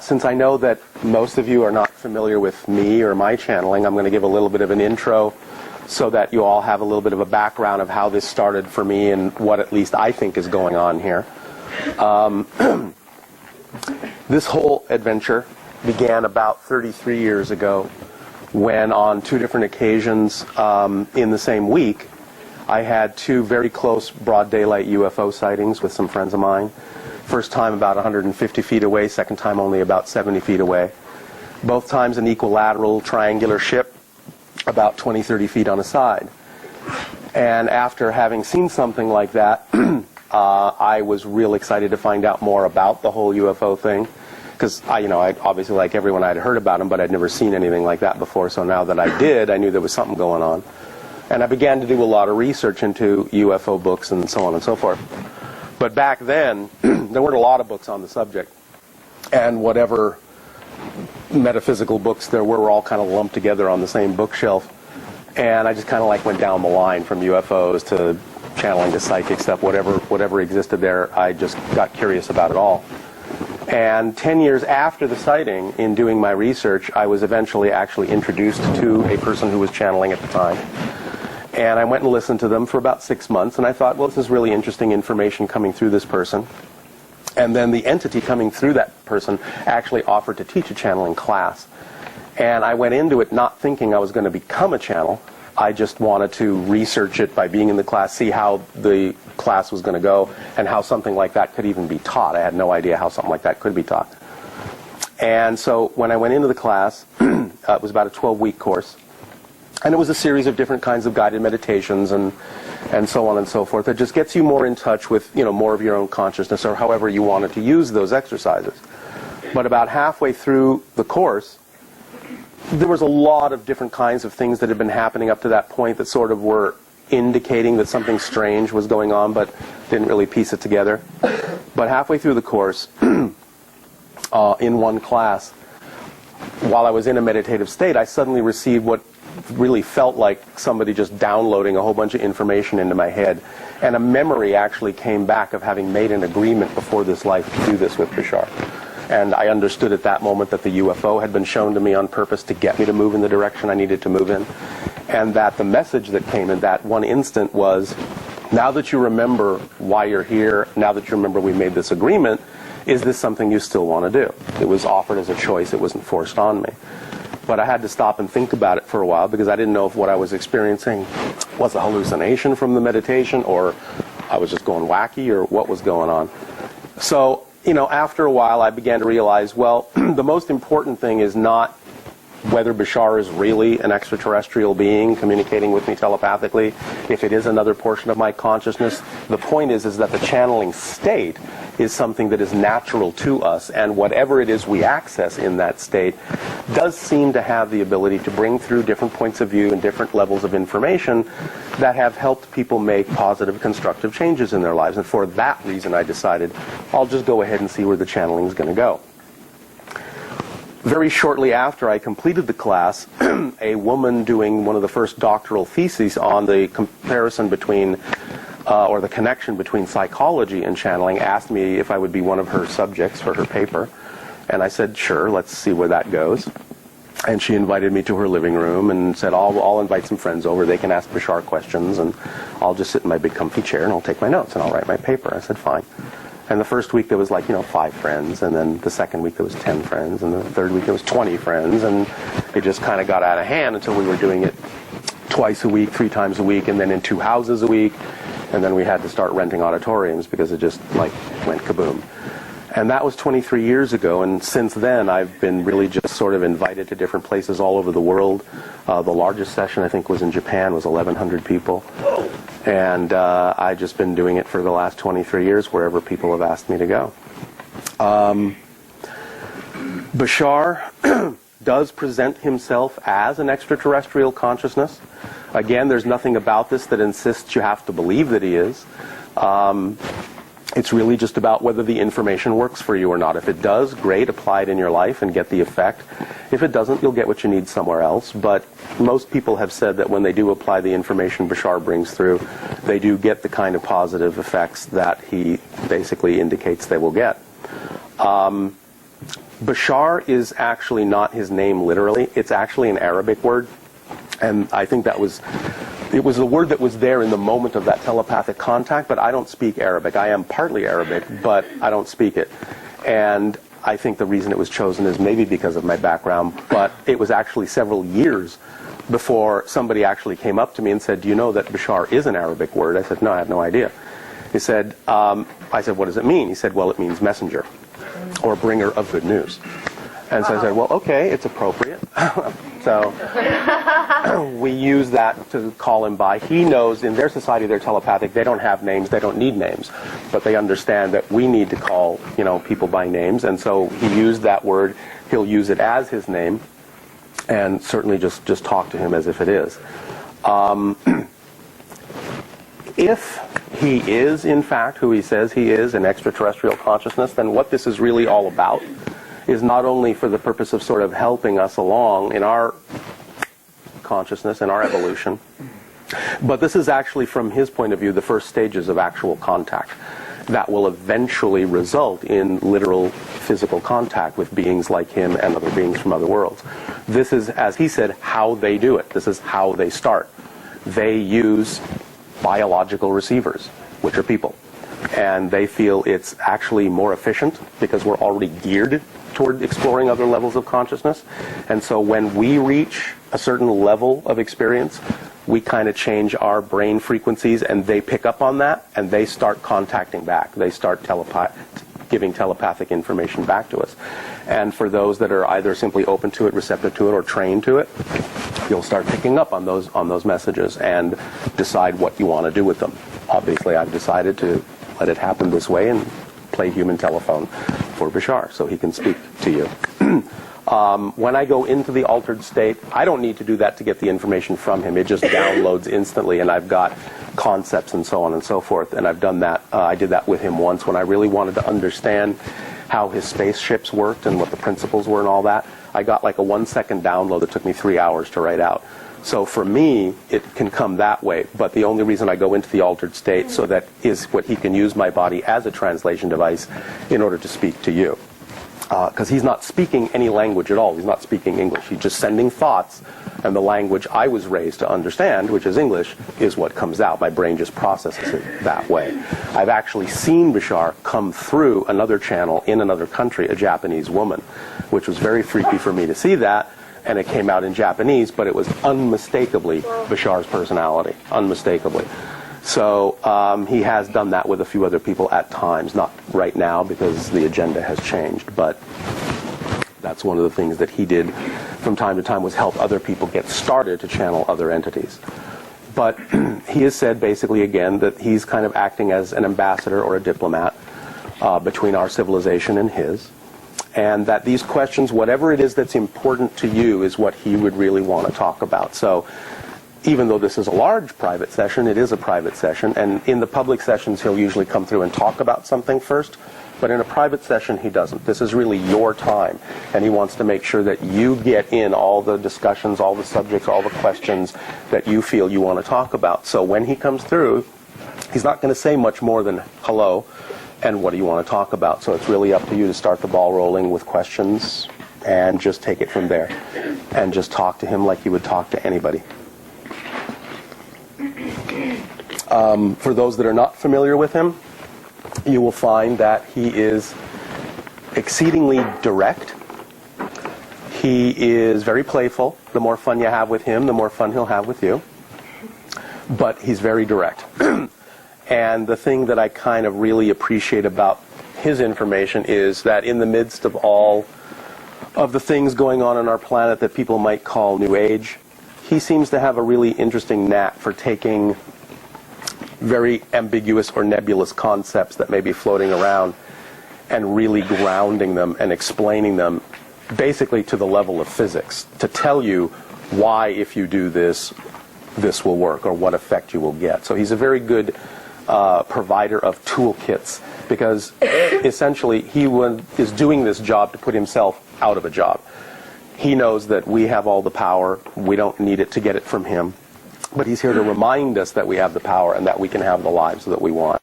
Since I know that most of you are not familiar with me or my channeling, I'm going to give a little bit of an intro so that you all have a little bit of a background of how this started for me and what at least I think is going on here. This whole adventure began about 33 years ago when on two different occasions in the same week I had two very close broad daylight UFO sightings with some friends of mine. First time about 150 feet away, second time only about 70 feet away. Both times an equilateral triangular ship about 20, 30 feet on a side. And after having seen something like that, I was real excited to find out more about the whole UFO thing. Because I obviously, like everyone, I'd heard about them, but I'd never seen anything like that before. So now that I did, I knew there was something going on. And I began to do a lot of research into UFO books and so on and so forth. But back then, there weren't a lot of books on the subject. And whatever metaphysical books there were all kind of lumped together on the same bookshelf. And I just kind of like went down the line from UFOs to channeling to psychic stuff, whatever existed there. I just got curious about it all. And 10 years after the sighting, in doing my research, I was eventually actually introduced to a person who was channeling at the time. And I went and listened to them for about 6 months, and I thought, well, this is really interesting information coming through this person. And then the entity coming through that person actually offered to teach a channeling class. And I went into it not thinking I was going to become a channel. I just wanted to research it by being in the class, see how the class was going to go, and how something like that could even be taught. I had no idea how something like that could be taught. And so when I went into the class, it was about a 12-week course. And it was a series of different kinds of guided meditations and so on and so forth that just gets you more in touch with, more of your own consciousness, or however you wanted to use those exercises. But about halfway through the course, there was a lot of different kinds of things that had been happening up to that point that sort of were indicating that something strange was going on, but didn't really piece it together. But halfway through the course, in one class, while I was in a meditative state, I suddenly received what really felt like somebody just downloading a whole bunch of information into my head. And a memory actually came back of having made an agreement before this life to do this with Bashar. And I understood at that moment that the UFO had been shown to me on purpose to get me to move in the direction I needed to move in. And that the message that came in that one instant was, now that you remember why you're here, now that you remember we made this agreement, is this something you still want to do? It was offered as a choice. It wasn't forced on me. But I had to stop and think about it for a while because I didn't know if what I was experiencing was a hallucination from the meditation, or I was just going wacky, or what was going on. So, after a while I began to realize, well, the most important thing is not whether Bashar is really an extraterrestrial being communicating with me telepathically, if it is another portion of my consciousness. The point is that the channeling state is something that is natural to us, and whatever it is we access in that state does seem to have the ability to bring through different points of view and different levels of information that have helped people make positive, constructive changes in their lives. And for that reason I decided I'll just go ahead and see where the channeling is going to go. Very shortly after I completed the class, a woman doing one of the first doctoral theses on the comparison between, or the connection between psychology and channeling asked me if I would be one of her subjects for her paper. And I said, sure, let's see where that goes. And she invited me to her living room and said, I'll invite some friends over. They can ask Bashar questions, and I'll just sit in my big comfy chair and I'll take my notes and I'll write my paper. I said, fine. And the first week there was 5 friends, and then the second week there was 10 friends, and the third week there was 20 friends, and it just kind of got out of hand until we were doing it twice a week, 3 times a week, and then in 2 houses a week, and then we had to start renting auditoriums because it just went kaboom. And that was 23 years ago, and since then I've been really just sort of invited to different places all over the world. The largest session I think was in Japan, was 1,100 people. And I've just been doing it for the last 23 years wherever people have asked me to go. Bashar does present himself as an extraterrestrial consciousness. Again, there's nothing about this that insists you have to believe that he is. It's really just about whether the information works for you or not. If it does, great, apply it in your life and get the effect. If it doesn't, you'll get what you need somewhere else. But most people have said that when they do apply the information Bashar brings through, they do get the kind of positive effects that he basically indicates they will get. Bashar is actually not his name literally. It's actually an Arabic word. And I think it was the word that was there in the moment of that telepathic contact, but I don't speak Arabic. I am partly Arabic, but I don't speak it. And I think the reason it was chosen is maybe because of my background, but it was actually several years before somebody actually came up to me and said, do you know that Bashar is an Arabic word? I said, no, I have no idea. He said, I said, what does it mean? He said, well, it means messenger or bringer of good news. And so I said, well, okay, it's appropriate. So we use that to call him by. He knows in their society they're telepathic. They don't have names. They don't need names. But they understand that we need to call, people by names. And so he used that word. He'll use it as his name and certainly just talk to him as if it is. If he is, in fact, who he says he is, an extraterrestrial consciousness, then what this is really all about is not only for the purpose of sort of helping us along in our consciousness, in our evolution, but this is actually, from his point of view, the first stages of actual contact that will eventually result in literal physical contact with beings like him and other beings from other worlds. This is, as he said, how they do it. This is how they start. They use biological receivers, which are people. And they feel it's actually more efficient because we're already geared toward exploring other levels of consciousness. And so when we reach a certain level of experience, we kind of change our brain frequencies and they pick up on that and they start contacting back. They start giving telepathic information back to us. And for those that are either simply open to it, receptive to it, or trained to it, you'll start picking up on those messages and decide what you want to do with them. Obviously, I've decided to let it happen this way and play human telephone for Bashar so he can speak to you. When I go into the altered state, I don't need to do that to get the information from him. It just downloads instantly, and I've got concepts and so on and so forth. And I've done that. I did that with him once when I really wanted to understand how his spaceships worked and what the principles were and all that. I got like a 1-second download that took me 3 hours to write out. So for me, it can come that way. But the only reason I go into the altered state so that is what he can use my body as a translation device in order to speak to you. Because he's not speaking any language at all. He's not speaking English. He's just sending thoughts, and the language I was raised to understand, which is English, is what comes out. My brain just processes it that way. I've actually seen Bashar come through another channel in another country, a Japanese woman, which was very freaky for me to see that, and it came out in Japanese, but it was unmistakably Bashar's personality, unmistakably. So he has done that with a few other people at times, not right now because the agenda has changed, but that's one of the things that he did from time to time was help other people get started to channel other entities. But he has said basically again that he's kind of acting as an ambassador or a diplomat between our civilization and his, and that these questions, whatever it is that's important to you, is what he would really want to talk about. So even though this is a large private session, it is a private session, and in the public sessions he'll usually come through and talk about something first, but in a private session he doesn't. This is really your time, and he wants to make sure that you get in all the discussions, all the subjects, all the questions that you feel you want to talk about. So when he comes through, he's not going to say much more than hello and what do you want to talk about. So it's really up to you to start the ball rolling with questions and just take it from there and just talk to him like you would talk to anybody. For those that are not familiar with him, you will find that he is exceedingly direct. He is very playful. The more fun you have with him, the more fun he'll have with you. But he's very direct. And the thing that I kind of really appreciate about his information is that in the midst of all of the things going on our planet that people might call New Age, he seems to have a really interesting knack for taking very ambiguous or nebulous concepts that may be floating around and really grounding them and explaining them basically to the level of physics to tell you why, if you do this, this will work or what effect you will get. So he's a very good provider of toolkits because essentially he is doing this job to put himself out of a job. He knows that we have all the power. We don't need it to get it from him. But he's here to remind us that we have the power and that we can have the lives that we want.